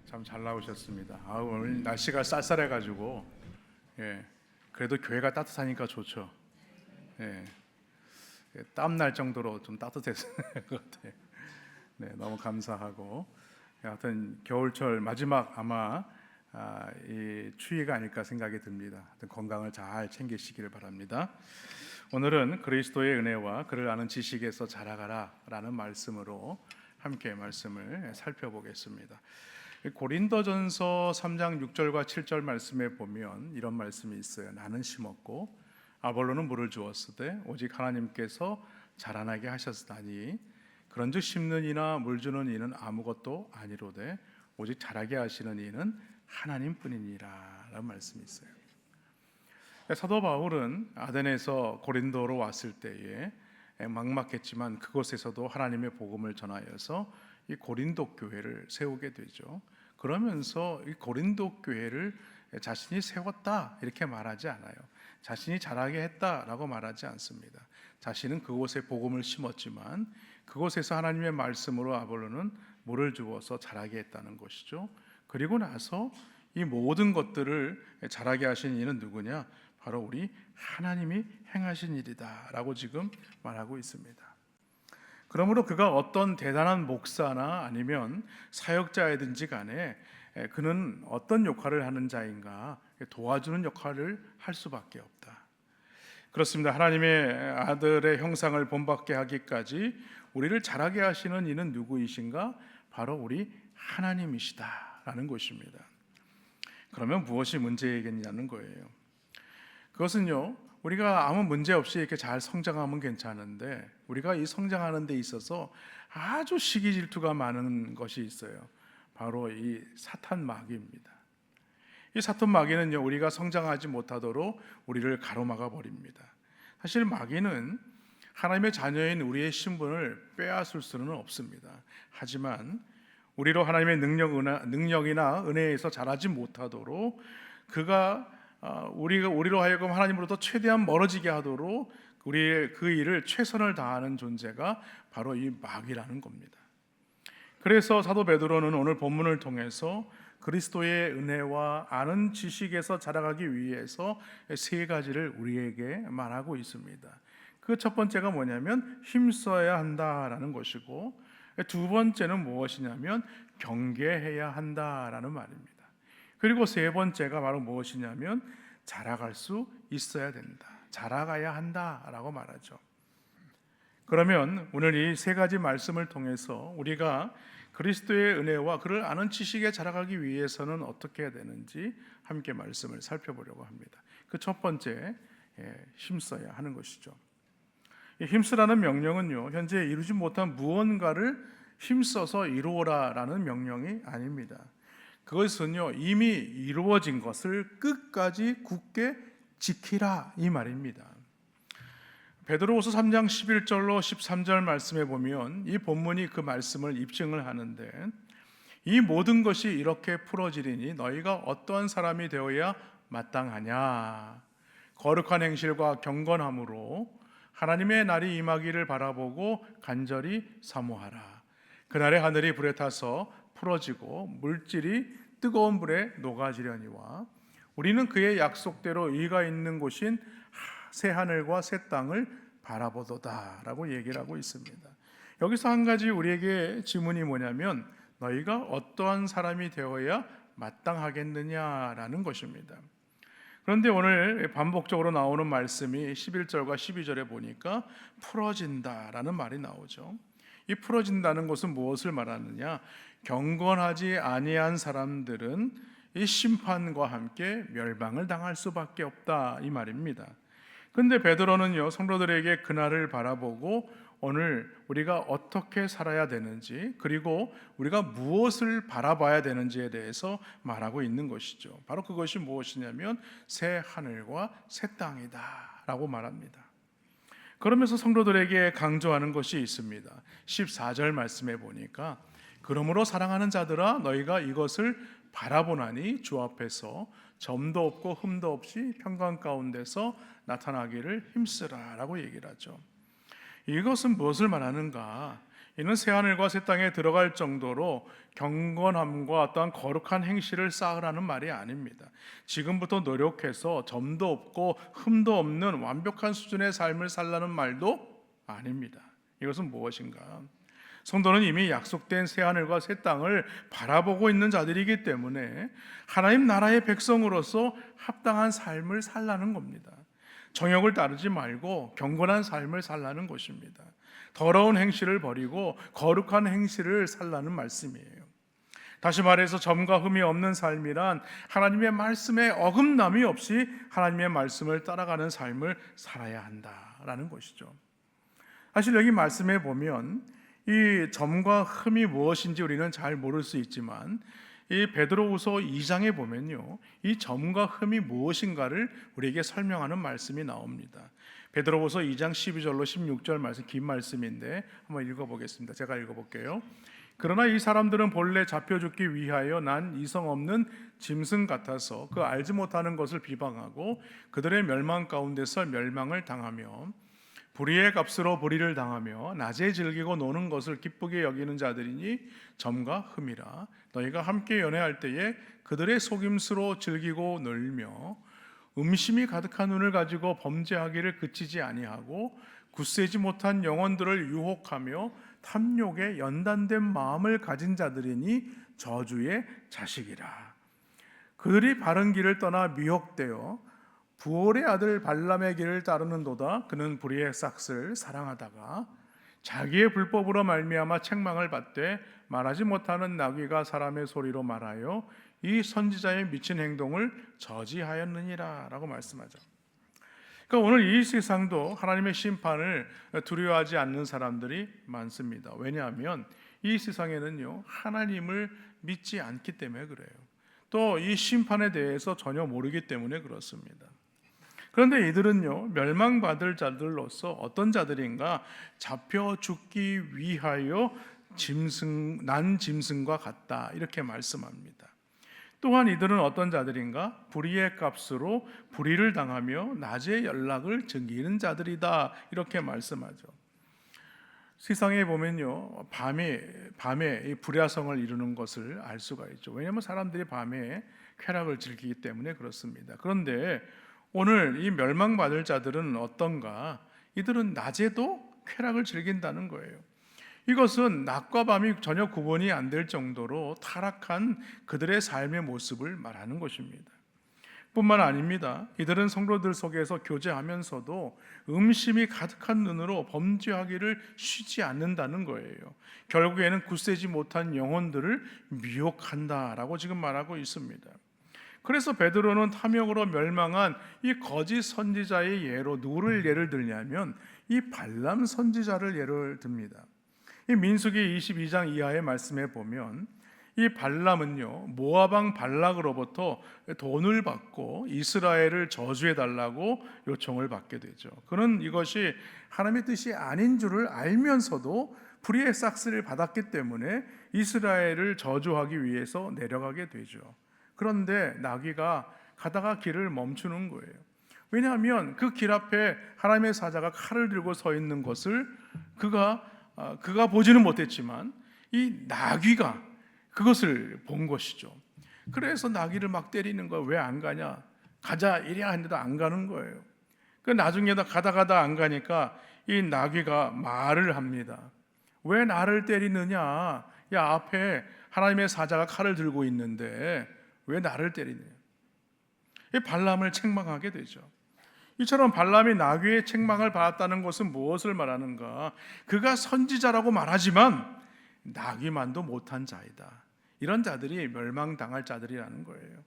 참 잘 나오셨습니다. 오늘 날씨가 쌀쌀해가지고 그래도 교회가 따뜻하니까 좋죠. 예, 땀 날 정도로 좀 따뜻했을 것 같아요. 네, 너무 감사하고 하여튼 겨울철 마지막 아마 이 추위가 아닐까 생각이 듭니다. 하여튼 건강을 잘 챙기시기를 바랍니다. 오늘은 그리스도의 은혜와 그를 아는 지식에서 자라가라라는 말씀으로 함께 말씀을 살펴보겠습니다. 고린도전서 3장 6절과 7절 말씀에 보면 이런 말씀이 있어요. 나는 심었고 아볼로는 물을 주었으되 오직 하나님께서 자라나게 하셨으니 그런즉 심는 이나 물 주는 이는 아무것도 아니로되 오직 자라게 하시는 이는 하나님뿐이니라 라는 말씀이 있어요. 사도 바울은 아덴에서 고린도로 왔을 때에 막막했지만 그곳에서도 하나님의 복음을 전하여서 이 고린도 교회를 세우게 되죠. 그러면서 이 고린도 교회를 자신이 세웠다 이렇게 말하지 않아요. 자신이 자라게 했다라고 말하지 않습니다. 자신은 그곳에 복음을 심었지만 그곳에서 하나님의 말씀으로 아볼로는 물을 주어서 자라게 했다는 것이죠. 그리고 나서 이 모든 것들을 자라게 하신 이는 누구냐? 바로 우리 하나님이 행하신 일이다 라고 지금 말하고 있습니다. 그러므로 그가 어떤 대단한 목사나 아니면 사역자이든지 간에 그는 어떤 역할을 하는 자인가? 도와주는 역할을 할 수밖에 없다. 그렇습니다. 하나님의 아들의 형상을 본받게 하기까지 우리를 자라게 하시는 이는 누구이신가? 바로 우리 하나님이시다라는 것입니다. 그러면 무엇이 문제이겠냐는 거예요. 그것은요, 우리가 아무 문제 없이 이렇게 잘 성장하면 괜찮은데 우리가 이 성장하는 데 있어서 아주 시기 질투가 많은 것이 있어요. 바로 이 사탄 마귀입니다. 이 사탄 마귀는요, 우리가 성장하지 못하도록 우리를 가로막아 버립니다. 사실 마귀는 하나님의 자녀인 우리의 신분을 빼앗을 수는 없습니다. 하지만 우리로 하나님의 능력이나 은혜에서 자라지 못하도록 그가 우리로 하여금 하나님으로부터 최대한 멀어지게 하도록 우리의 그 일을 최선을 다하는 존재가 바로 이 마귀라는 겁니다. 그래서 사도 베드로는 오늘 본문을 통해서 그리스도의 은혜와 아는 지식에서 자라가기 위해서 세 가지를 우리에게 말하고 있습니다. 그 첫 번째가 뭐냐면 힘써야 한다라는 것이고, 두 번째는 무엇이냐면 경계해야 한다라는 말입니다. 그리고 세 번째가 바로 무엇이냐면 자라갈 수 있어야 된다, 자라가야 한다라고 말하죠. 그러면 오늘 이 세 가지 말씀을 통해서 우리가 그리스도의 은혜와 그를 아는 지식에 자라가기 위해서는 어떻게 해야 되는지 함께 말씀을 살펴보려고 합니다. 그 첫 번째, 힘써야 하는 것이죠. 이 힘쓰라는 명령은요, 현재 이루지 못한 무언가를 힘써서 이루어라라는 명령이 아닙니다. 그것은요, 이미 이루어진 것을 끝까지 굳게 지키라 이 말입니다. 베드로후서 3장 11절로 13절 말씀에 보면 이 본문이 그 말씀을 입증을 하는데, 이 모든 것이 이렇게 풀어지리니 너희가 어떠한 사람이 되어야 마땅하냐? 거룩한 행실과 경건함으로 하나님의 날이 임하기를 바라보고 간절히 사모하라. 그날에 하늘이 불에 타서 풀어지고 물질이 뜨거운 불에 녹아지려니와 우리는 그의 약속대로 의가 있는 곳인 새 하늘과 새 땅을 바라보도다 라고 얘기를 하고 있습니다. 여기서 한 가지 우리에게 질문이 뭐냐면 너희가 어떠한 사람이 되어야 마땅하겠느냐라는 것입니다. 그런데 오늘 반복적으로 나오는 말씀이 11절과 12절에 보니까 풀어진다라는 말이 나오죠. 이 풀어진다는 것은 무엇을 말하느냐? 경건하지 아니한 사람들은 이 심판과 함께 멸망을 당할 수밖에 없다 이 말입니다. 그런데 베드로는요, 성도들에게 그날을 바라보고 오늘 우리가 어떻게 살아야 되는지, 그리고 우리가 무엇을 바라봐야 되는지에 대해서 말하고 있는 것이죠. 바로 그것이 무엇이냐면 새 하늘과 새 땅이다 라고 말합니다. 그러면서 성도들에게 강조하는 것이 있습니다. 14절 말씀에 보니까 그러므로 사랑하는 자들아 너희가 이것을 바라보나니 주 앞에서 점도 없고 흠도 없이 평강 가운데서 나타나기를 힘쓰라 라고 얘기를 하죠. 이것은 무엇을 말하는가? 이는 새하늘과 새 땅에 들어갈 정도로 경건함과 어떠한 거룩한 행실을 쌓으라는 말이 아닙니다. 지금부터 노력해서 점도 없고 흠도 없는 완벽한 수준의 삶을 살라는 말도 아닙니다. 이것은 무엇인가? 성도는 이미 약속된 새하늘과 새 땅을 바라보고 있는 자들이기 때문에 하나님 나라의 백성으로서 합당한 삶을 살라는 겁니다. 정욕을 따르지 말고 경건한 삶을 살라는 것입니다. 더러운 행실을 버리고 거룩한 행실을 살라는 말씀이에요. 다시 말해서 점과 흠이 없는 삶이란 하나님의 말씀에 어긋남이 없이 하나님의 말씀을 따라가는 삶을 살아야 한다라는 것이죠. 사실 여기 말씀에 보면 이 점과 흠이 무엇인지 우리는 잘 모를 수 있지만 이 베드로후서 2장에 보면요, 이 점과 흠이 무엇인가를 우리에게 설명하는 말씀이 나옵니다. 베드로후서 2장 12절로 16절 말씀, 긴 말씀인데 한번 읽어보겠습니다. 제가 읽어볼게요. 그러나 이 사람들은 본래 잡혀 죽기 위하여 난 이성 없는 짐승 같아서 그 알지 못하는 것을 비방하고 그들의 멸망 가운데서 멸망을 당하며 불의의 값으로 불의를 당하며 낮에 즐기고 노는 것을 기쁘게 여기는 자들이니 점과 흠이라. 너희가 함께 연애할 때에 그들의 속임수로 즐기고 놀며 음심이 가득한 눈을 가지고 범죄하기를 그치지 아니하고 굳세지 못한 영혼들을 유혹하며 탐욕에 연단된 마음을 가진 자들이니 저주의 자식이라. 그들이 바른 길을 떠나 미혹되어 부올의 아들 발람의 길을 따르는도다. 그는 불의의 싹을 사랑하다가 자기의 불법으로 말미암아 책망을 받되 말하지 못하는 나귀가 사람의 소리로 말하여 이 선지자의 미친 행동을 저지하였느니라 라고 말씀하죠. 그러니까 오늘 이 세상도 하나님의 심판을 두려워하지 않는 사람들이 많습니다. 왜냐하면 이 세상에는요, 하나님을 믿지 않기 때문에 그래요. 또 이 심판에 대해서 전혀 모르기 때문에 그렇습니다. 그런데 이들은요, 멸망받을 자들로서 어떤 자들인가? 잡혀 죽기 위하여 난 짐승과 같다, 이렇게 말씀합니다. 또한 이들은 어떤 자들인가? 불의의 값으로 불의를 당하며 낮에 연락을 즐기는 자들이다, 이렇게 말씀하죠. 세상에 보면요, 밤에 이 불야성을 이루는 것을 알 수가 있죠. 왜냐하면 사람들이 밤에 쾌락을 즐기기 때문에 그렇습니다. 그런데 오늘 이 멸망받을 자들은 어떤가? 이들은 낮에도 쾌락을 즐긴다는 거예요. 이것은 낮과 밤이 전혀 구분이 안 될 정도로 타락한 그들의 삶의 모습을 말하는 것입니다. 뿐만 아닙니다. 이들은 성도들 속에서 교제하면서도 음심이 가득한 눈으로 범죄하기를 쉬지 않는다는 거예요. 결국에는 굳세지 못한 영혼들을 미혹한다라고 지금 말하고 있습니다. 그래서 베드로는 탐욕으로 멸망한 이 거짓 선지자의 예로 누구를 예를 들냐면 이 발람 선지자를 예를 듭니다. 이 민수기 22장 이하의 말씀에 보면 이 발람은요, 모압 왕 발락으로부터 돈을 받고 이스라엘을 저주해 달라고 요청을 받게 되죠. 그는 이것이 하나님의 뜻이 아닌 줄을 알면서도 불의의 싹스를 받았기 때문에 이스라엘을 저주하기 위해서 내려가게 되죠. 그런데 나귀가 가다가 길을 멈추는 거예요. 왜냐하면 그 길 앞에 하나님의 사자가 칼을 들고 서 있는 것을 그가 보지는 못했지만 이 나귀가 그것을 본 것이죠. 그래서 나귀를 막 때리는 거야. 왜 안 가냐? 가자 이래야 하는데도 안 가는 거예요. 그 나중에다 가다 안 가니까 이 나귀가 말을 합니다. 왜 나를 때리느냐? 야, 앞에 하나님의 사자가 칼을 들고 있는데 왜 나를 때리느냐? 이 발람을 책망하게 되죠. 이처럼 발람이 나귀의 책망을 받았다는 것은 무엇을 말하는가? 그가 선지자라고 말하지만 나귀만도 못한 자이다. 이런 자들이 멸망당할 자들이라는 거예요.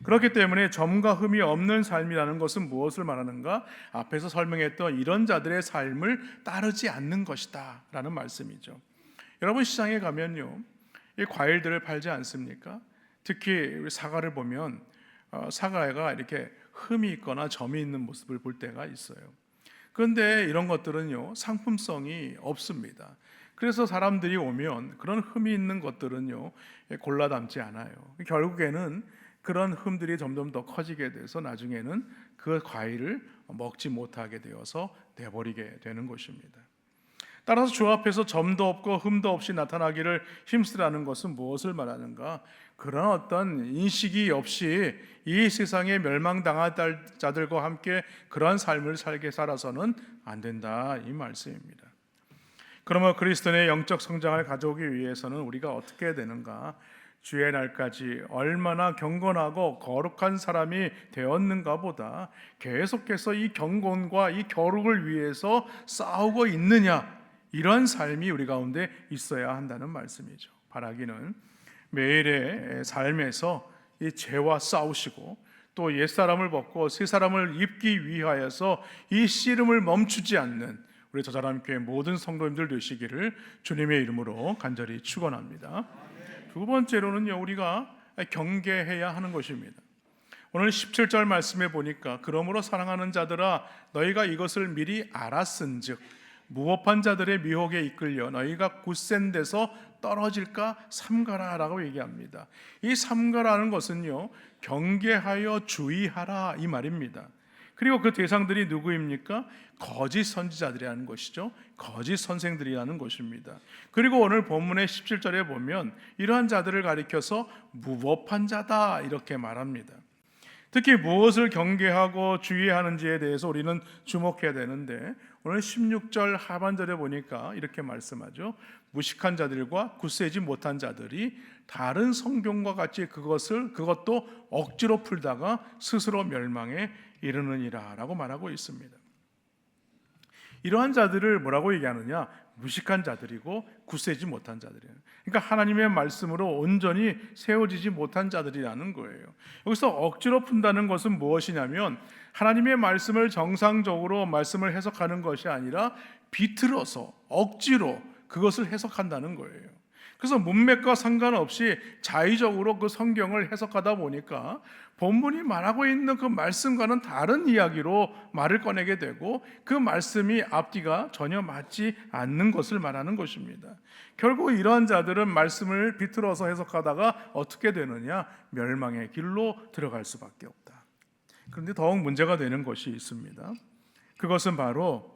그렇기 때문에 점과 흠이 없는 삶이라는 것은 무엇을 말하는가? 앞에서 설명했던 이런 자들의 삶을 따르지 않는 것이다 라는 말씀이죠. 여러분, 시장에 가면요, 이 과일들을 팔지 않습니까? 특히 사과를 보면 사과가 이렇게 흠이 있거나 점이 있는 모습을 볼 때가 있어요. 그런데 이런 것들은요, 상품성이 없습니다. 그래서 사람들이 오면 그런 흠이 있는 것들은요, 골라 담지 않아요. 결국에는 그런 흠들이 점점 더 커지게 돼서 나중에는 그 과일을 먹지 못하게 되어서 내버리게 되는 것입니다. 따라서 주 앞에서 점도 없고 흠도 없이 나타나기를 힘쓰라는 것은 무엇을 말하는가? 그런 어떤 인식이 없이 이 세상에 멸망당할 자들과 함께 그러한 삶을 살아서는 안 된다, 이 말씀입니다. 그러면 그리스도인의 영적 성장을 가져오기 위해서는 우리가 어떻게 해야 되는가? 주의 날까지 얼마나 경건하고 거룩한 사람이 되었는가 보다 계속해서 이 경건과 이 거룩을 위해서 싸우고 있느냐, 이런 삶이 우리 가운데 있어야 한다는 말씀이죠. 바라기는 매일의 삶에서 이 죄와 싸우시고 또 옛사람을 벗고 새사람을 입기 위하여서 이 씨름을 멈추지 않는 우리 저사람교회 모든 성도님들 되시기를 주님의 이름으로 간절히 축원합니다. 두 번째로는요, 우리가 경계해야 하는 것입니다. 오늘 17절 말씀에 보니까 그러므로 사랑하는 자들아 너희가 이것을 미리 알았은즉 무법한 자들의 미혹에 이끌려 너희가 굳센 데서 떨어질까 삼가라라고 얘기합니다. 이 삼가라는 것은요, 경계하여 주의하라 이 말입니다. 그리고 그 대상들이 누구입니까? 거짓 선지자들이라는 것이죠. 거짓 선생들이라는 것입니다. 그리고 오늘 본문의 17절에 보면 이러한 자들을 가리켜서 무법한 자다 이렇게 말합니다. 특히 무엇을 경계하고 주의하는지에 대해서 우리는 주목해야 되는데 오늘 16절 하반절에 보니까 이렇게 말씀하죠. 무식한 자들과 굳세지 못한 자들이 다른 성경과 같이 그것도 억지로 풀다가 스스로 멸망에 이르느니라 라고 말하고 있습니다. 이러한 자들을 뭐라고 얘기하느냐? 무식한 자들이고 굳세지 못한 자들이에요. 그러니까 하나님의 말씀으로 온전히 세워지지 못한 자들이라는 거예요. 여기서 억지로 푼다는 것은 무엇이냐면 하나님의 말씀을 정상적으로 말씀을 해석하는 것이 아니라 비틀어서 억지로 그것을 해석한다는 거예요. 그래서 문맥과 상관없이 자의적으로 그 성경을 해석하다 보니까 본문이 말하고 있는 그 말씀과는 다른 이야기로 말을 꺼내게 되고 그 말씀이 앞뒤가 전혀 맞지 않는 것을 말하는 것입니다. 결국 이러한 자들은 말씀을 비틀어서 해석하다가 어떻게 되느냐? 멸망의 길로 들어갈 수밖에 없다. 그런데 더욱 문제가 되는 것이 있습니다. 그것은 바로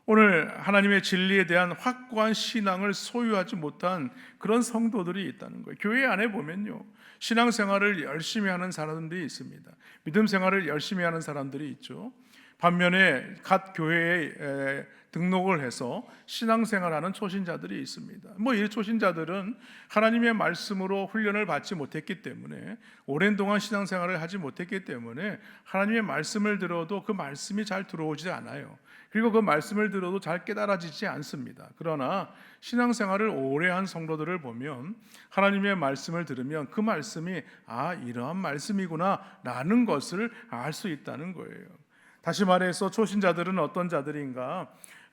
오늘 하나님의 진리에 대한 확고한 신앙을 소유하지 못한 그런 성도들이 있다는 거예요. 교회 안에 보면요, 신앙생활을 열심히 하는 사람들이 있습니다. 믿음 생활을 열심히 하는 사람들이 있죠. 반면에 갓 교회에 등록을 해서 신앙생활하는 초신자들이 있습니다. 이 초신자들은 하나님의 말씀으로 훈련을 받지 못했기 때문에 오랜 동안 신앙생활을 하지 못했기 때문에 하나님의 말씀을 들어도 그 말씀이 잘 들어오지 않아요. 그리고 그 말씀을 들어도 잘 깨달아지지 않습니다. 그러나 신앙생활을 오래 한 성도들을 보면 하나님의 말씀을 들으면 그 말씀이 이러한 말씀이구나 라는 것을 알 수 있다는 거예요. 다시 말해서 초신자들은 어떤 자들인가?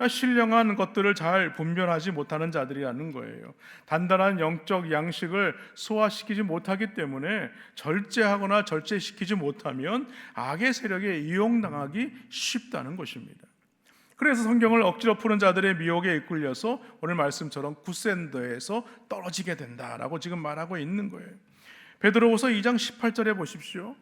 신령한 것들을 잘 분별하지 못하는 자들이라는 거예요. 단단한 영적 양식을 소화시키지 못하기 때문에 절제하거나 절제시키지 못하면 악의 세력에 이용당하기 쉽다는 것입니다. 그래서 성경을 억지로 푸는 자들의 미혹에 이끌려서 오늘 말씀처럼 굳센 데에서 떨어지게 된다라고 지금 말하고 있는 거예요. 베드로후서 2장 18절에 보십시오.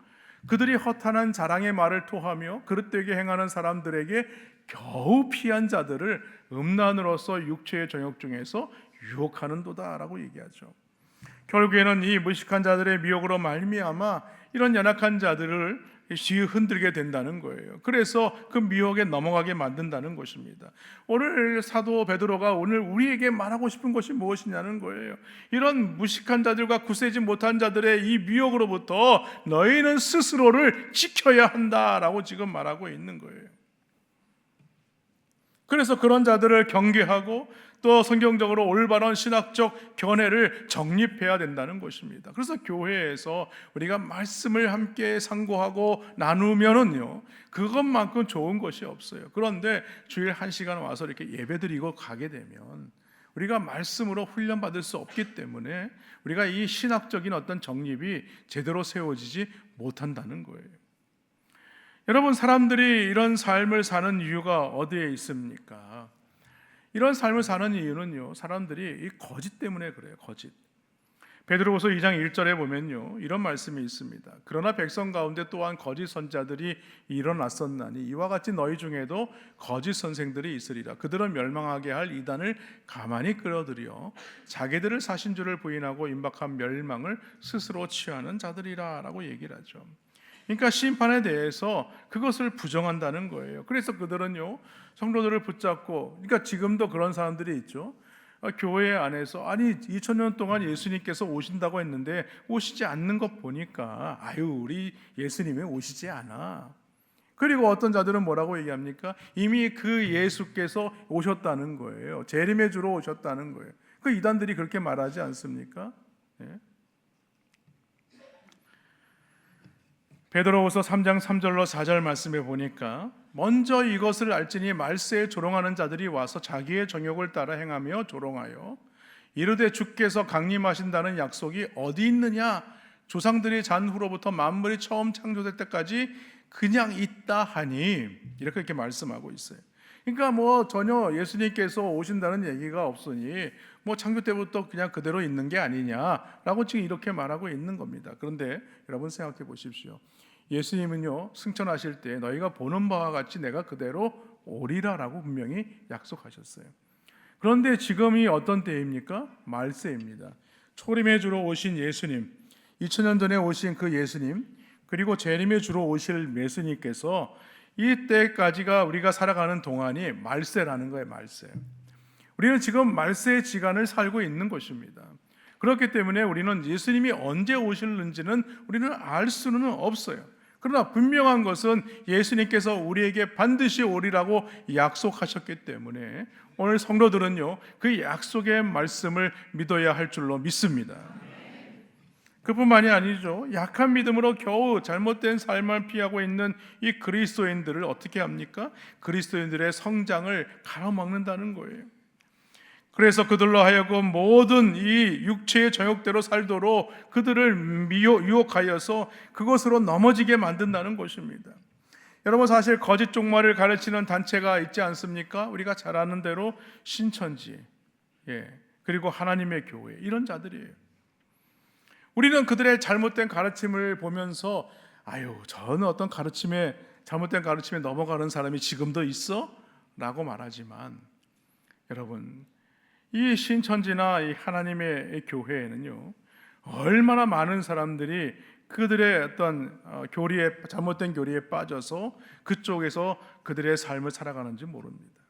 그들이 허탄한 자랑의 말을 토하며 그릇되게 행하는 사람들에게 겨우 피한 자들을 음란으로서 육체의 정욕 중에서 유혹하는도다라고 얘기하죠. 결국에는 이 무식한 자들의 미혹으로 말미암아 이런 연약한 자들을 흔들게 된다는 거예요. 그래서 그 미혹에 넘어가게 만든다는 것입니다. 오늘 사도 베드로가 오늘 우리에게 말하고 싶은 것이 무엇이냐는 거예요. 이런 무식한 자들과 굳세지 못한 자들의 이 미혹으로부터 너희는 스스로를 지켜야 한다라고 지금 말하고 있는 거예요. 그래서 그런 자들을 경계하고 또 성경적으로 올바른 신학적 견해를 정립해야 된다는 것입니다. 그래서 교회에서 우리가 말씀을 함께 상고하고 나누면은요, 그것만큼 좋은 것이 없어요. 그런데 주일 1시간 와서 이렇게 예배드리고 가게 되면 우리가 말씀으로 훈련받을 수 없기 때문에 우리가 이 신학적인 어떤 정립이 제대로 세워지지 못한다는 거예요. 여러분, 사람들이 이런 삶을 사는 이유가 어디에 있습니까? 이런 삶을 사는 이유는요, 사람들이 이 거짓 때문에 그래요. 거짓. 베드로후서 2장 1절에 보면요, 이런 말씀이 있습니다. 그러나 백성 가운데 또한 거짓 선자들이 일어났었나니 이와 같이 너희 중에도 거짓 선생들이 있으리라. 그들은 멸망하게 할 이단을 가만히 끌어들여 자기들을 사신 줄을 부인하고 임박한 멸망을 스스로 취하는 자들이라 라고 얘기를 하죠. 그러니까 심판에 대해서 그것을 부정한다는 거예요. 그래서 그들은요, 성도들을 붙잡고, 그러니까 지금도 그런 사람들이 있죠. 교회 안에서 아니 2000년 동안 예수님께서 오신다고 했는데 오시지 않는 것 보니까 우리 예수님이 오시지 않아. 그리고 어떤 자들은 뭐라고 얘기합니까? 이미 그 예수께서 오셨다는 거예요. 재림의 주로 오셨다는 거예요. 그 이단들이 그렇게 말하지 않습니까? 네. 베드로후서 3장 3절로 4절 말씀에 보니까 먼저 이것을 알지니 말세에 조롱하는 자들이 와서 자기의 정욕을 따라 행하며 조롱하여 이르되 주께서 강림하신다는 약속이 어디 있느냐? 조상들이 잔 후로부터 만물이 처음 창조될 때까지 그냥 있다 하니 이렇게 말씀하고 있어요. 그러니까 전혀 예수님께서 오신다는 얘기가 없으니 창조 때부터 그냥 그대로 있는 게 아니냐라고 지금 이렇게 말하고 있는 겁니다. 그런데 여러분 생각해 보십시오. 예수님은요, 승천하실 때 너희가 보는 바와 같이 내가 그대로 오리라라고 분명히 약속하셨어요. 그런데 지금이 어떤 때입니까? 말세입니다. 초림의 주로 오신 예수님, 2000년 전에 오신 그 예수님, 그리고 재림의 주로 오실 예수님께서 이때까지가 우리가 살아가는 동안이 말세라는 거예요. 말세. 우리는 지금 말세의 지간을 살고 있는 것입니다. 그렇기 때문에 우리는 예수님이 언제 오실는지는 우리는 알 수는 없어요. 그러나 분명한 것은 예수님께서 우리에게 반드시 오리라고 약속하셨기 때문에 오늘 성도들은요, 그 약속의 말씀을 믿어야 할 줄로 믿습니다. 그뿐만이 아니죠. 약한 믿음으로 겨우 잘못된 삶을 피하고 있는 이 그리스도인들을 어떻게 합니까? 그리스도인들의 성장을 가로막는다는 거예요. 그래서 그들로 하여금 모든 이 육체의 정욕대로 살도록 그들을 유혹하여서 그것으로 넘어지게 만든다는 것입니다. 여러분, 사실 거짓 종말을 가르치는 단체가 있지 않습니까? 우리가 잘 아는 대로 신천지, 그리고 하나님의 교회, 이런 자들이에요. 우리는 그들의 잘못된 가르침을 보면서 저는 어떤 잘못된 가르침에 넘어가는 사람이 지금도 있어? 라고 말하지만 여러분, 이 신천지나 이 하나님의 교회에는요, 얼마나 많은 사람들이 그들의 어떤 잘못된 교리에 빠져서 그쪽에서 그들의 삶을 살아가는지 모릅니다.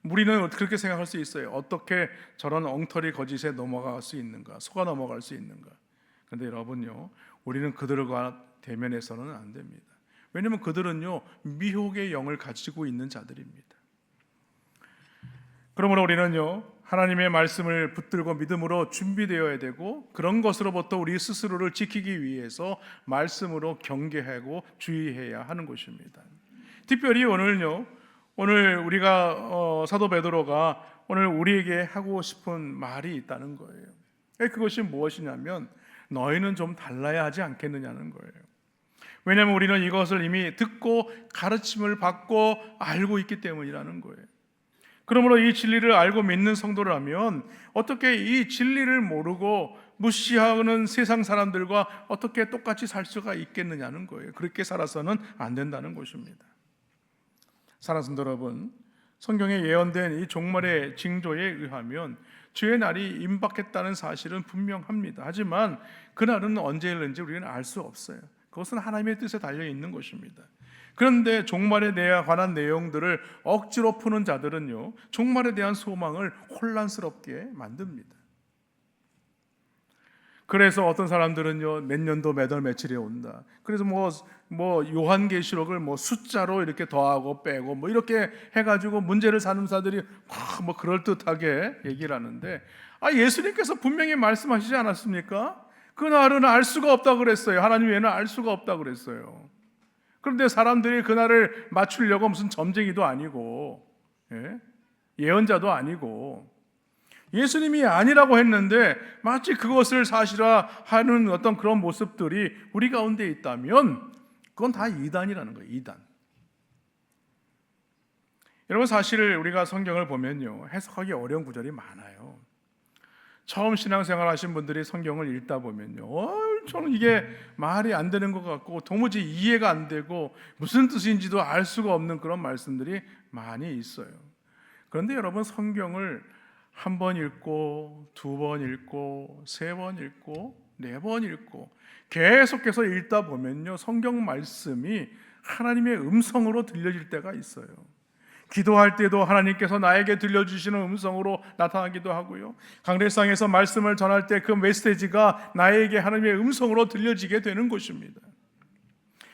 우리는 그렇게 생각할 수 있어요. 어떻게 저런 엉터리 거짓에 넘어갈 수 있는가, 속아 넘어갈 수 있는가. 그런데 여러분요, 우리는 그들과 대면해서는 안 됩니다. 왜냐하면 그들은요, 미혹의 영을 가지고 있는 자들입니다. 그러므로 우리는요, 하나님의 말씀을 붙들고 믿음으로 준비되어야 되고, 그런 것으로부터 우리 스스로를 지키기 위해서 말씀으로 경계하고 주의해야 하는 것입니다. 특별히 오늘 우리가 사도 베드로가 오늘 우리에게 하고 싶은 말이 있다는 거예요. 그것이 무엇이냐면 너희는 좀 달라야 하지 않겠느냐는 거예요. 왜냐하면 우리는 이것을 이미 듣고 가르침을 받고 알고 있기 때문이라는 거예요. 그러므로 이 진리를 알고 믿는 성도라면 어떻게 이 진리를 모르고 무시하는 세상 사람들과 어떻게 똑같이 살 수가 있겠느냐는 거예요. 그렇게 살아서는 안 된다는 것입니다. 사랑하는 성도 여러분, 성경에 예언된 이 종말의 징조에 의하면 주의 날이 임박했다는 사실은 분명합니다. 하지만 그날은 언제일는지 우리는 알 수 없어요. 그것은 하나님의 뜻에 달려 있는 것입니다. 그런데 종말에 관한 내용들을 억지로 푸는 자들은요, 종말에 대한 소망을 혼란스럽게 만듭니다. 그래서 어떤 사람들은요, 몇 년도 몇 월 며칠에 온다. 그래서 요한계시록을 숫자로 이렇게 더하고 빼고 이렇게 해가지고 문제를 사는 사람들이 그럴듯하게 얘기를 하는데, 예수님께서 분명히 말씀하시지 않았습니까? 그날은 알 수가 없다 그랬어요. 하나님 외에는 알 수가 없다 그랬어요. 그런데 사람들이 그날을 맞추려고 무슨 점쟁이도 아니고 예언자도 아니고 예수님이 아니라고 했는데 마치 그것을 사실화하는 어떤 그런 모습들이 우리 가운데 있다면 그건 다 이단이라는 거예요. 이단. 여러분, 사실 우리가 성경을 보면요, 해석하기 어려운 구절이 많아요. 처음 신앙생활 하신 분들이 성경을 읽다 보면요, 저는 이게 말이 안 되는 것 같고 도무지 이해가 안 되고 무슨 뜻인지도 알 수가 없는 그런 말씀들이 많이 있어요. 그런데 여러분, 성경을 한 번 읽고 두 번 읽고 세 번 읽고 네 번 읽고 계속해서 읽다 보면요, 성경 말씀이 하나님의 음성으로 들려질 때가 있어요. 기도할 때도 하나님께서 나에게 들려주시는 음성으로 나타나기도 하고요, 강대상에서 말씀을 전할 때 그 메시지가 나에게 하나님의 음성으로 들려지게 되는 것입니다.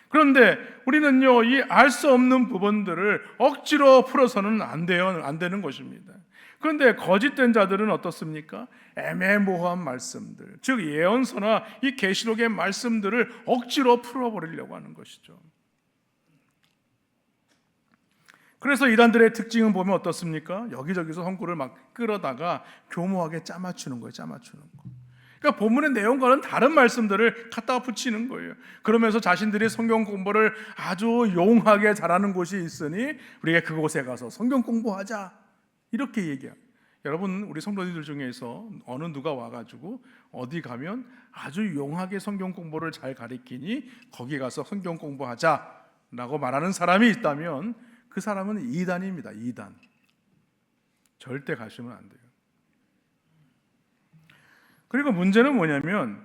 그런데 우리는요, 이 알 수 없는 부분들을 억지로 풀어서는 안 되는 것입니다. 그런데 거짓된 자들은 어떻습니까? 애매모호한 말씀들, 즉 예언서나 이 계시록의 말씀들을 억지로 풀어버리려고 하는 것이죠. 그래서 이단들의 특징은 보면 어떻습니까? 여기저기서 성구를 막 끌어다가 교모하게 짜맞추는 거예요. 짜맞추는 거. 그러니까 본문의 내용과는 다른 말씀들을 갖다가 붙이는 거예요. 그러면서 자신들이 성경 공부를 아주 용하게 잘하는 곳이 있으니 우리가 그곳에 가서 성경 공부하자, 이렇게 얘기합니다. 여러분, 우리 성도님들 중에서 어느 누가 와가지고 어디 가면 아주 용하게 성경 공부를 잘 가르치니 거기 가서 성경 공부하자라고 말하는 사람이 있다면 그 사람은 이단입니다. 이단. 절대 가시면 안 돼요. 그리고 문제는 뭐냐면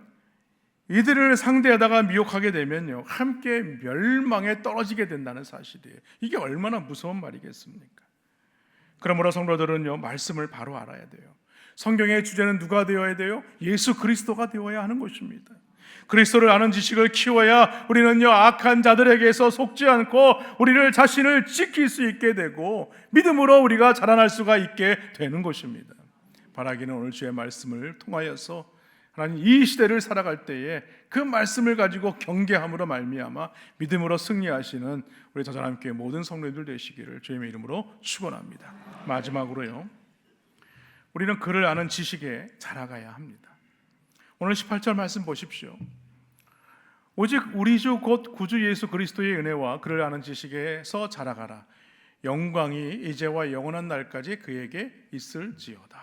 이들을 상대하다가 미혹하게 되면요, 함께 멸망에 떨어지게 된다는 사실이에요. 이게 얼마나 무서운 말이겠습니까? 그러므로 성도들은요, 말씀을 바로 알아야 돼요. 성경의 주제는 누가 되어야 돼요? 예수 그리스도가 되어야 하는 것입니다. 그리스도를 아는 지식을 키워야 우리는요, 악한 자들에게서 속지 않고 우리를 자신을 지킬 수 있게 되고 믿음으로 우리가 자라날 수가 있게 되는 것입니다. 바라기는 오늘 주의 말씀을 통하여서 하나님 이 시대를 살아갈 때에 그 말씀을 가지고 경계함으로 말미암아 믿음으로 승리하시는 우리 저자람교회 모든 성도들 되시기를 주님의 이름으로 축원합니다. 마지막으로요, 우리는 그를 아는 지식에 자라가야 합니다. 오늘 18절 말씀 보십시오. 오직 우리 주 곧 구주 예수 그리스도의 은혜와 그를 아는 지식에서 자라가라. 영광이 이제와 영원한 날까지 그에게 있을지어다.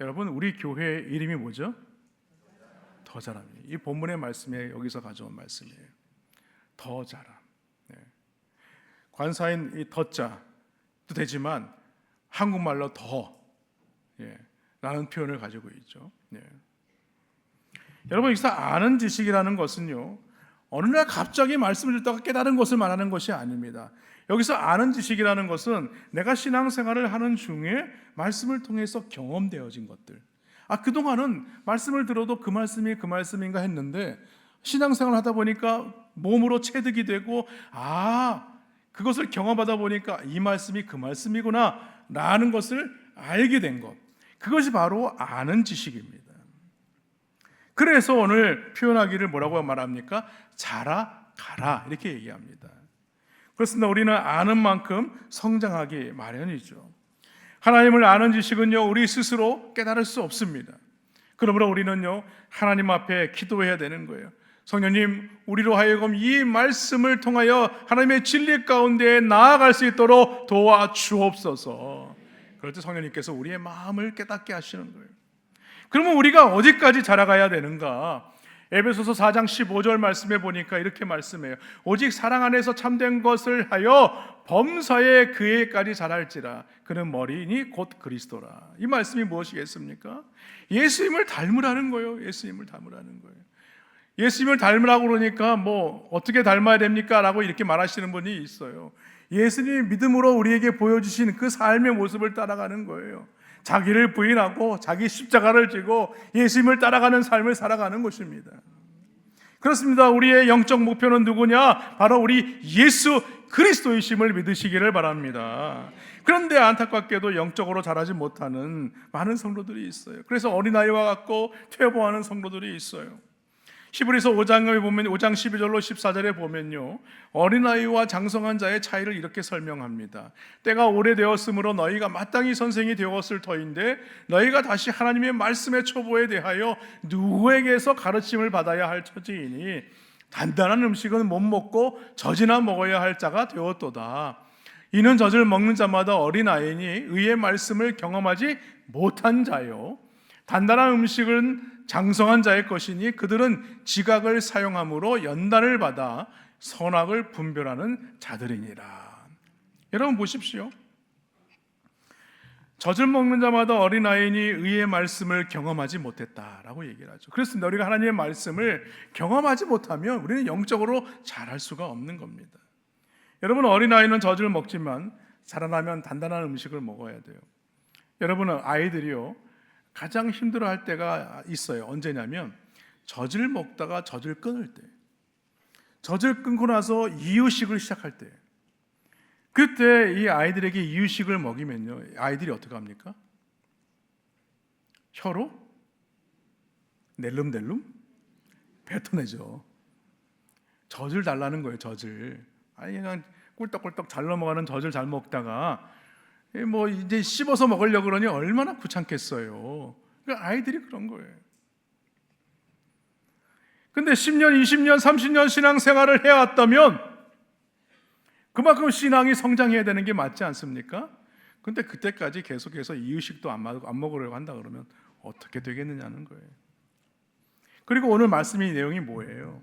여러분, 우리 교회의 이름이 뭐죠? 더 자람이에요. 이 본문의 말씀에 여기서 가져온 말씀이에요. 더 자람. 네. 관사인 이 더자도 되지만 한국말로 더, 라는 표현을 가지고 있죠. 여러분, 여기서 아는 지식이라는 것은요, 어느 날 갑자기 말씀을 듣다가 깨달은 것을 말하는 것이 아닙니다. 여기서 아는 지식이라는 것은 내가 신앙생활을 하는 중에 말씀을 통해서 경험되어진 것들. 그동안은 말씀을 들어도 그 말씀이 그 말씀인가 했는데 신앙생활을 하다 보니까 몸으로 체득이 되고 그것을 경험하다 보니까 이 말씀이 그 말씀이구나 라는 것을 알게 된 것. 그것이 바로 아는 지식입니다. 그래서 오늘 표현하기를 뭐라고 말합니까? 자라가라, 이렇게 얘기합니다. 그렇습니다. 우리는 아는 만큼 성장하기 마련이죠. 하나님을 아는 지식은요, 우리 스스로 깨달을 수 없습니다. 그러므로 우리는요, 하나님 앞에 기도해야 되는 거예요. 성령님, 우리로 하여금 이 말씀을 통하여 하나님의 진리 가운데 나아갈 수 있도록 도와주옵소서. 그럴 때 성령님께서 우리의 마음을 깨닫게 하시는 거예요. 그러면 우리가 어디까지 자라가야 되는가? 에베소서 4장 15절 말씀에 보니까 이렇게 말씀해요. 오직 사랑 안에서 참된 것을 하여 범사에 그에까지 자랄지라. 그는 머리이니 곧 그리스도라. 이 말씀이 무엇이겠습니까? 예수님을 닮으라는 거예요. 예수님을 닮으라는 거예요. 예수님을 닮으라고 그러니까 어떻게 닮아야 됩니까? 라고 이렇게 말하시는 분이 있어요. 예수님이 믿음으로 우리에게 보여주신 그 삶의 모습을 따라가는 거예요. 자기를 부인하고 자기 십자가를 지고 예수님을 따라가는 삶을 살아가는 것입니다. 그렇습니다. 우리의 영적 목표는 누구냐? 바로 우리 예수 그리스도이심을 믿으시기를 바랍니다. 그런데 안타깝게도 영적으로 자라지 못하는 많은 성도들이 있어요. 그래서 어린아이와 같고 퇴보하는 성도들이 있어요. 히브리서 5장에 보면 5장 12절로 14절에 보면요, 어린아이와 장성한 자의 차이를 이렇게 설명합니다. 때가 오래되었으므로 너희가 마땅히 선생이 되었을 터인데 너희가 다시 하나님의 말씀의 초보에 대하여 누구에게서 가르침을 받아야 할 처지이니 단단한 음식은 못 먹고 젖이나 먹어야 할 자가 되었도다. 이는 젖을 먹는 자마다 어린아이니 의의 말씀을 경험하지 못한 자요, 단단한 음식은 장성한 자의 것이니 그들은 지각을 사용함으로 연단을 받아 선악을 분별하는 자들이니라. 여러분 보십시오. 젖을 먹는 자마다 어린아이니 의의 말씀을 경험하지 못했다라고 얘기를 하죠. 그렇습니다. 우리가 하나님의 말씀을 경험하지 못하면 우리는 영적으로 자랄 수가 없는 겁니다. 여러분, 어린아이는 젖을 먹지만 자라나면 단단한 음식을 먹어야 돼요. 여러분은 아이들이요 가장 힘들어할 때가 있어요. 언제냐면 젖을 먹다가 젖을 끊을 때, 젖을 끊고 나서 이유식을 시작할 때, 그때 이 아이들에게 이유식을 먹이면요 아이들이 어떻게 합니까? 혀로 낼름낼름 뱉어내죠. 젖을 달라는 거예요. 젖을. 아니 그냥 꿀떡꿀떡 잘 넘어가는 젖을 잘 먹다가 뭐 이제 씹어서 먹으려고 그러니 얼마나 귀찮겠어요. 그러니까 아이들이 그런 거예요. 근데 10년, 20년, 30년 신앙생활을 해왔다면 그만큼 신앙이 성장해야 되는 게 맞지 않습니까? 근데 그때까지 계속해서 이유식도 안 먹으려고 한다 그러면 어떻게 되겠느냐는 거예요. 그리고 오늘 말씀의 내용이 뭐예요?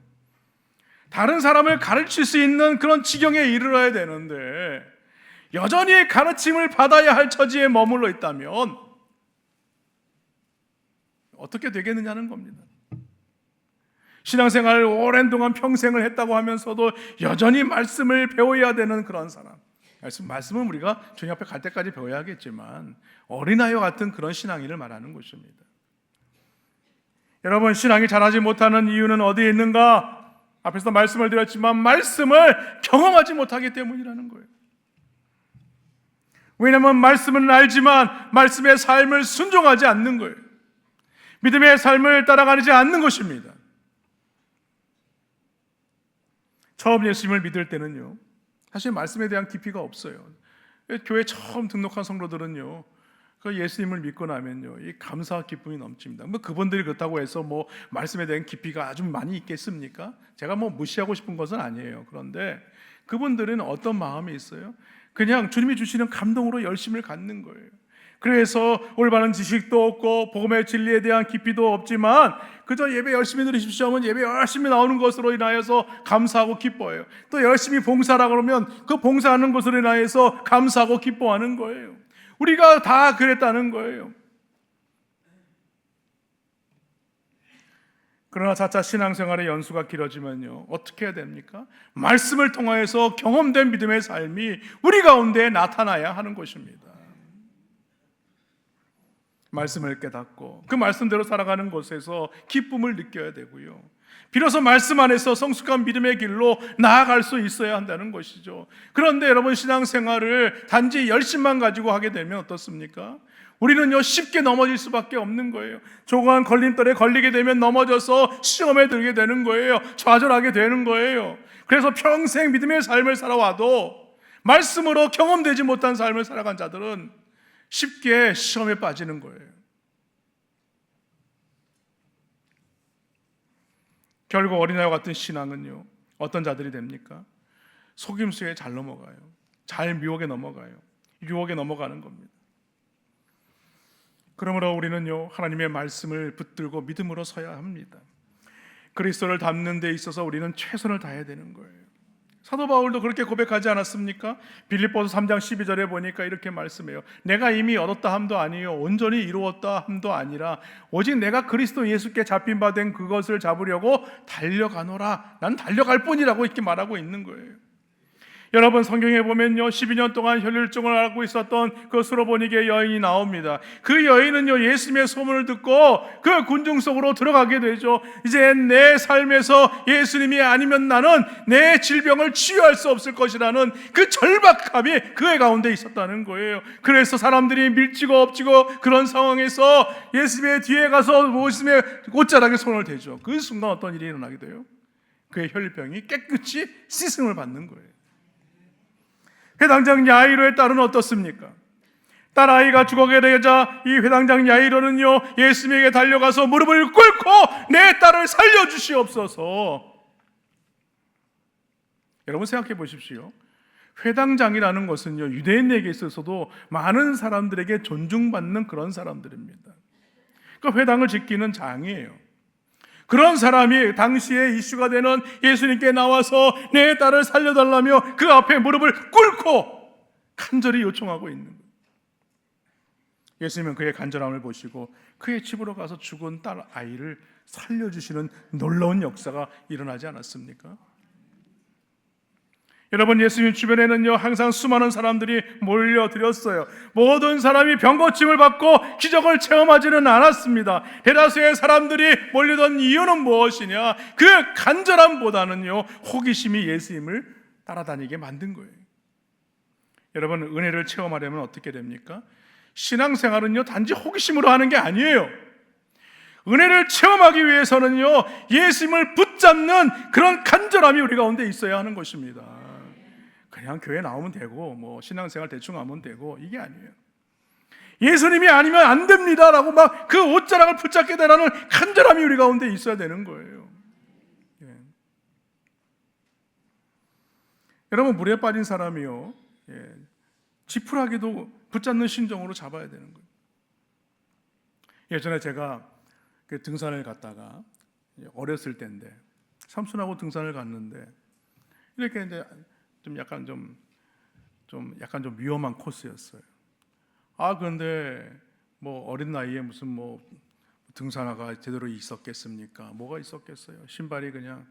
다른 사람을 가르칠 수 있는 그런 지경에 이르러야 되는데 여전히 가르침을 받아야 할 처지에 머물러 있다면 어떻게 되겠느냐는 겁니다. 신앙생활을 오랜 동안 평생을 했다고 하면서도 여전히 말씀을 배워야 되는 그런 사람. 말씀은 우리가 주님 앞에 갈 때까지 배워야겠지만 어린아이와 같은 그런 신앙인을 말하는 것입니다. 여러분, 신앙이 자라지 못하는 이유는 어디에 있는가? 앞에서 말씀을 드렸지만 말씀을 경험하지 못하기 때문이라는 거예요. 왜냐하면 말씀은 알지만 말씀의 삶을 순종하지 않는 거예요. 믿음의 삶을 따라가지 않는 것입니다. 처음 예수님을 믿을 때는요 사실 말씀에 대한 깊이가 없어요. 교회 처음 등록한 성도들은요 그 예수님을 믿고 나면요 이 감사와 기쁨이 넘칩니다. 뭐 그분들이 그렇다고 해서 뭐 말씀에 대한 깊이가 아주 많이 있겠습니까? 제가 뭐 무시하고 싶은 것은 아니에요. 그런데 그분들은 어떤 마음이 있어요? 그냥 주님이 주시는 감동으로 열심을 갖는 거예요. 그래서 올바른 지식도 없고 복음의 진리에 대한 깊이도 없지만 그저 예배 열심히 드리십시오 하면 예배 열심히 나오는 것으로 인하여서 감사하고 기뻐해요. 또 열심히 봉사하라 그러면 그 봉사하는 것으로 인하여서 감사하고 기뻐하는 거예요. 우리가 다 그랬다는 거예요. 그러나 자차 신앙생활의 연수가 길어지면요 어떻게 해야 됩니까? 말씀을 통하여서 경험된 믿음의 삶이 우리 가운데 나타나야 하는 것입니다. 말씀을 깨닫고 그 말씀대로 살아가는 것에서 기쁨을 느껴야 되고요 비로소 말씀 안에서 성숙한 믿음의 길로 나아갈 수 있어야 한다는 것이죠. 그런데 여러분, 신앙생활을 단지 열심만 가지고 하게 되면 어떻습니까? 우리는요 쉽게 넘어질 수밖에 없는 거예요. 조그만 걸림돌에 걸리게 되면 넘어져서 시험에 들게 되는 거예요. 좌절하게 되는 거예요. 그래서 평생 믿음의 삶을 살아와도 말씀으로 경험되지 못한 삶을 살아간 자들은 쉽게 시험에 빠지는 거예요. 결국 어린아이와 같은 신앙은요 어떤 자들이 됩니까? 속임수에 잘 넘어가요. 잘 미혹에 넘어가요. 유혹에 넘어가는 겁니다. 그러므로 우리는요 하나님의 말씀을 붙들고 믿음으로 서야 합니다. 그리스도를 닮는 데 있어서 우리는 최선을 다해야 되는 거예요. 사도 바울도 그렇게 고백하지 않았습니까? 빌립보서 3장 12절에 보니까 이렇게 말씀해요. 내가 이미 얻었다 함도 아니요 온전히 이루었다 함도 아니라 오직 내가 그리스도 예수께 잡힌 바 된 그것을 잡으려고 달려가노라. 난 달려갈 뿐이라고 이렇게 말하고 있는 거예요. 여러분, 성경에 보면요 12년 동안 혈류증을 앓고 있었던 그 수로보니게 여인이 나옵니다. 그 여인은요 예수님의 소문을 듣고 그 군중 속으로 들어가게 되죠. 이제 내 삶에서 예수님이 아니면 나는 내 질병을 치유할 수 없을 것이라는 그 절박함이 그의 가운데 있었다는 거예요. 그래서 사람들이 밀치고 엎치고 그런 상황에서 예수님의 뒤에 가서 예수님의 옷자락에 손을 대죠. 그 순간 어떤 일이 일어나게 돼요? 그의 혈병이 깨끗이 씻음을 받는 거예요. 회당장 야이로의 딸은 어떻습니까? 딸아이가 죽어게 되자 이 회당장 야이로는요 예수님에게 달려가서 무릎을 꿇고 내 딸을 살려주시옵소서. 여러분 생각해 보십시오. 회당장이라는 것은요 유대인에게 있어서도 많은 사람들에게 존중받는 그런 사람들입니다. 그 회당을 짓기는 장이에요. 그런 사람이 당시에 이슈가 되는 예수님께 나와서 내 딸을 살려달라며 그 앞에 무릎을 꿇고 간절히 요청하고 있는 거예요. 예수님은 그의 간절함을 보시고 그의 집으로 가서 죽은 딸 아이를 살려주시는 놀라운 역사가 일어나지 않았습니까? 여러분, 예수님 주변에는요 항상 수많은 사람들이 몰려들었어요. 모든 사람이 병고침을 받고 기적을 체험하지는 않았습니다. 대다수의 사람들이 몰리던 이유는 무엇이냐? 그 간절함보다는요 호기심이 예수님을 따라다니게 만든 거예요. 여러분, 은혜를 체험하려면 어떻게 됩니까? 신앙생활은요 단지 호기심으로 하는 게 아니에요. 은혜를 체험하기 위해서는요 예수님을 붙잡는 그런 간절함이 우리 가운데 있어야 하는 것입니다. 그냥 교회 나오면 되고 뭐 신앙생활 대충 하면 되고 이게 아니에요. 예수님이 아니면 안 됩니다라고 막 그 옷자락을 붙잡게 되라는 간절함이 우리 가운데 있어야 되는 거예요. 예. 여러분, 물에 빠진 사람이요 지푸라기도 붙잡는 심정으로 잡아야 되는 거예요. 예전에 제가 등산을 갔다가 어렸을 때인데 삼촌하고 등산을 갔는데 이렇게 이제 약간 좀 위험한 코스였어요. 그런데 뭐 어린 나이에 무슨 뭐 등산화가 제대로 있었겠습니까? 뭐가 있었겠어요? 신발이 그냥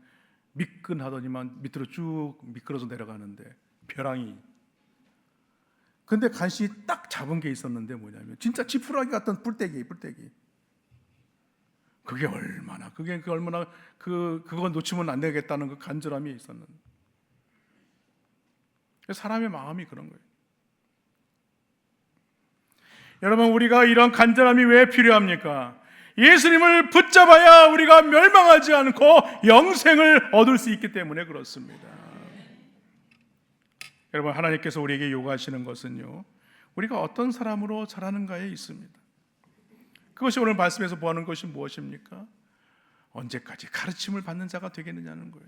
미끈하더니만 밑으로 쭉 미끄러져 내려가는데 벼랑이. 근데 간신히 딱 잡은 게 있었는데 뭐냐면 진짜 지푸라기 같은 뿔떼기. 그게 얼마나 그거 놓치면 안 되겠다는 그 간절함이 있었는데. 사람의 마음이 그런 거예요. 여러분, 우리가 이런 간절함이 왜 필요합니까? 예수님을 붙잡아야 우리가 멸망하지 않고 영생을 얻을 수 있기 때문에 그렇습니다. 여러분, 하나님께서 우리에게 요구하시는 것은요 우리가 어떤 사람으로 자라는가에 있습니다. 그것이 오늘 말씀에서 보하는 것이 무엇입니까? 언제까지 가르침을 받는 자가 되겠느냐는 거예요.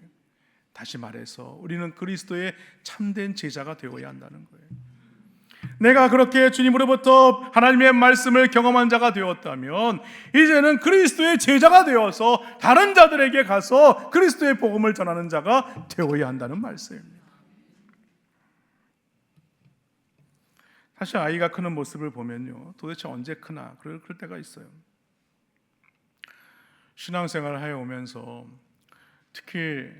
다시 말해서 우리는 그리스도의 참된 제자가 되어야 한다는 거예요. 내가 그렇게 주님으로부터 하나님의 말씀을 경험한 자가 되었다면 이제는 그리스도의 제자가 되어서 다른 자들에게 가서 그리스도의 복음을 전하는 자가 되어야 한다는 말씀입니다. 사실 아이가 크는 모습을 보면요 도대체 언제 크나 그럴 때가 있어요. 신앙생활을 해오면서 특히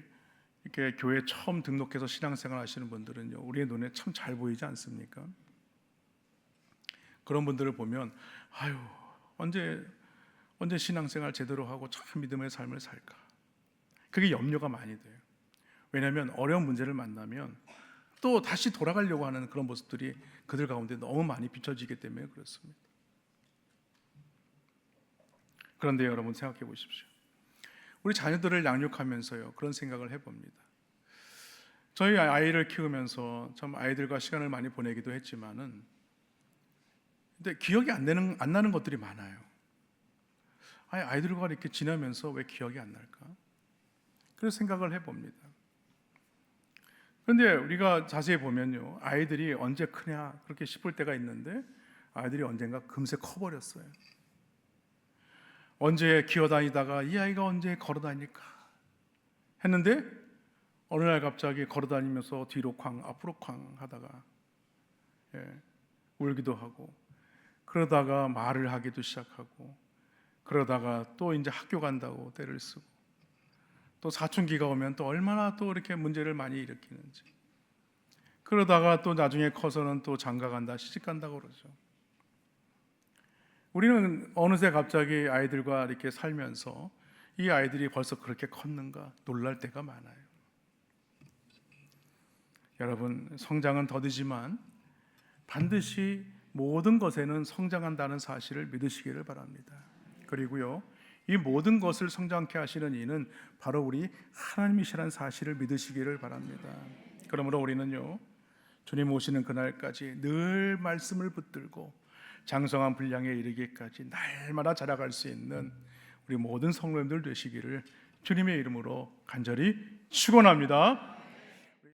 이렇게 교회 처음 등록해서 신앙생활 하시는 분들은요 우리의 눈에 참 잘 보이지 않습니까? 그런 분들을 보면 언제 신앙생활 제대로 하고 참 믿음의 삶을 살까? 그게 염려가 많이 돼요. 왜냐하면 어려운 문제를 만나면 또 다시 돌아가려고 하는 그런 모습들이 그들 가운데 너무 많이 비춰지기 때문에 그렇습니다. 그런데 여러분 생각해 보십시오. 우리 자녀들을 양육하면서요 그런 생각을 해봅니다. 저희 아이를 키우면서 참 아이들과 시간을 많이 보내기도 했지만은 근데 기억이 안 나는 것들이 많아요. 아이들과 이렇게 지나면서 왜 기억이 안 날까? 그래서 생각을 해봅니다. 그런데 우리가 자세히 보면요 아이들이 언제 크냐 그렇게 싶을 때가 있는데 아이들이 언젠가 금세 커버렸어요. 언제 기어다니다가 이 아이가 언제 걸어다닐까 했는데 어느 날 갑자기 걸어다니면서 뒤로 쾅 앞으로 쾅 하다가 울기도 하고 그러다가 말을 하기도 시작하고 그러다가 또 이제 학교 간다고 떼를 쓰고 또 사춘기가 오면 또 얼마나 또 이렇게 문제를 많이 일으키는지 그러다가 또 나중에 커서는 또 장가 간다 시집 간다고 그러죠. 우리는 어느새 갑자기 아이들과 이렇게 살면서 이 아이들이 벌써 그렇게 컸는가 놀랄 때가 많아요. 여러분, 성장은 더디지만 반드시 모든 것에는 성장한다는 사실을 믿으시기를 바랍니다. 그리고요 이 모든 것을 성장케 하시는 이는 바로 우리 하나님이시라는 사실을 믿으시기를 바랍니다. 그러므로 우리는요 주님 오시는 그날까지 늘 말씀을 붙들고 장성한 분량에 이르기까지 날마다 자라갈 수 있는 우리 모든 성도님들 되시기를 주님의 이름으로 간절히 축원합니다.